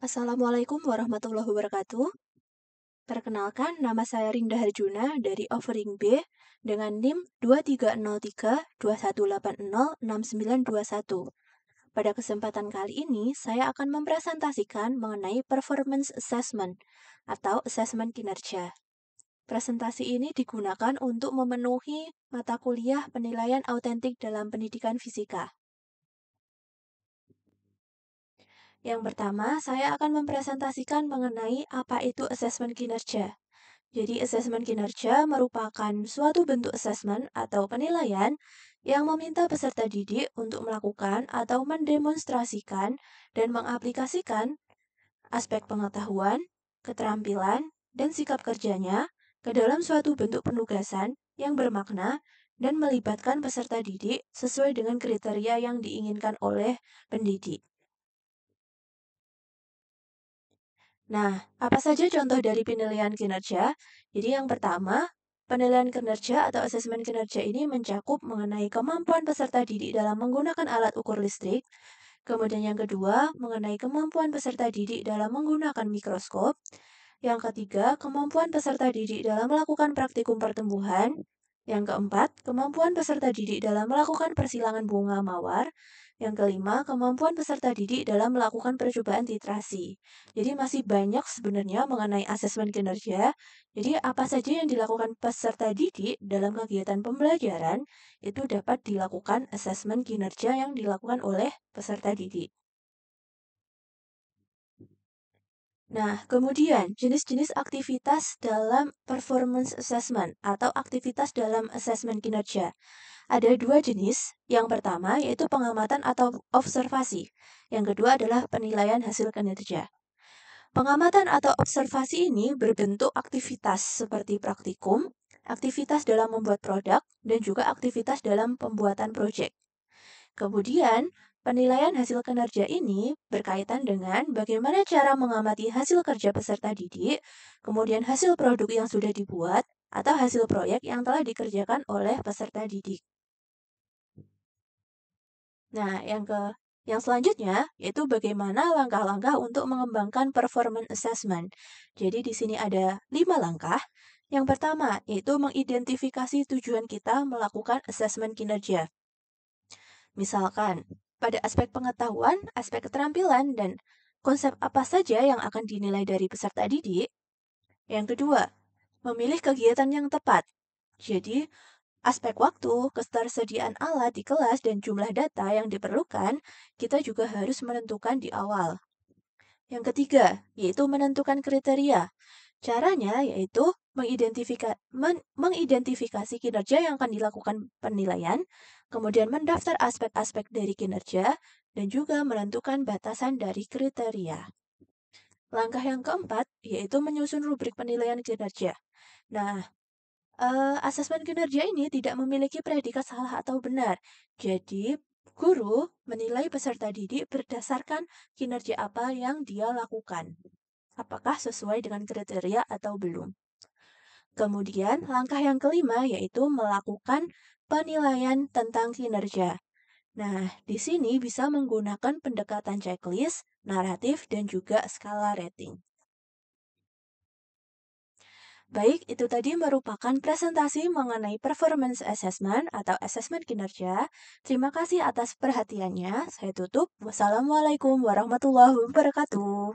Assalamualaikum warahmatullahi wabarakatuh. Perkenalkan, nama saya Rinda Harjuna dari Offering B dengan NIM 230321806921. Pada kesempatan kali ini, saya akan mempresentasikan mengenai performance assessment atau asesmen kinerja. Presentasi ini digunakan untuk memenuhi mata kuliah penilaian autentik dalam pendidikan fisika. Yang pertama, saya akan mempresentasikan mengenai apa itu asesmen kinerja. Jadi, asesmen kinerja merupakan suatu bentuk asesmen atau penilaian yang meminta peserta didik untuk melakukan atau mendemonstrasikan dan mengaplikasikan aspek pengetahuan, keterampilan, dan sikap kerjanya ke dalam suatu bentuk penugasan yang bermakna dan melibatkan peserta didik sesuai dengan kriteria yang diinginkan oleh pendidik. Nah, apa saja contoh dari penilaian kinerja? Jadi yang pertama, penilaian kinerja atau asesmen kinerja ini mencakup mengenai kemampuan peserta didik dalam menggunakan alat ukur listrik. Kemudian yang kedua, mengenai kemampuan peserta didik dalam menggunakan mikroskop. Yang ketiga, kemampuan peserta didik dalam melakukan praktikum pertumbuhan. Yang keempat, kemampuan peserta didik dalam melakukan persilangan bunga mawar. Yang kelima, kemampuan peserta didik dalam melakukan percobaan titrasi. Jadi masih banyak sebenarnya mengenai asesmen kinerja. Jadi apa saja yang dilakukan peserta didik dalam kegiatan pembelajaran itu dapat dilakukan asesmen kinerja yang dilakukan oleh peserta didik. Nah, kemudian jenis-jenis aktivitas dalam performance assessment atau aktivitas dalam asesmen kinerja. Ada dua jenis. Yang pertama yaitu pengamatan atau observasi. Yang kedua adalah penilaian hasil kinerja. Pengamatan atau observasi ini berbentuk aktivitas seperti praktikum, aktivitas dalam membuat produk, dan juga aktivitas dalam pembuatan proyek. Kemudian, penilaian hasil kinerja ini berkaitan dengan bagaimana cara mengamati hasil kerja peserta didik, kemudian hasil produk yang sudah dibuat, atau hasil proyek yang telah dikerjakan oleh peserta didik. Nah, yang selanjutnya yaitu bagaimana langkah-langkah untuk mengembangkan performance assessment. Jadi di sini ada 5 langkah. Yang pertama yaitu mengidentifikasi tujuan kita melakukan asesmen kinerja. Misalkan, pada aspek pengetahuan, aspek keterampilan, dan konsep apa saja yang akan dinilai dari peserta didik. Yang kedua, memilih kegiatan yang tepat. Jadi, aspek waktu, ketersediaan alat di kelas, dan jumlah data yang diperlukan, kita juga harus menentukan di awal. Yang ketiga, yaitu menentukan kriteria. Caranya yaitu mengidentifikasi kinerja yang akan dilakukan penilaian, kemudian mendaftar aspek-aspek dari kinerja, dan juga menentukan batasan dari kriteria. Langkah yang keempat yaitu menyusun rubrik penilaian kinerja. Nah, asesmen kinerja ini tidak memiliki predikat salah atau benar. Jadi, guru menilai peserta didik berdasarkan kinerja apa yang dia lakukan. Apakah sesuai dengan kriteria atau belum. Kemudian, langkah yang kelima yaitu melakukan penilaian tentang kinerja. Nah, di sini bisa menggunakan pendekatan checklist, naratif, dan juga skala rating. Baik, itu tadi merupakan presentasi mengenai performance assessment atau asesmen kinerja. Terima kasih atas perhatiannya. Saya tutup. Wassalamualaikum warahmatullahi wabarakatuh.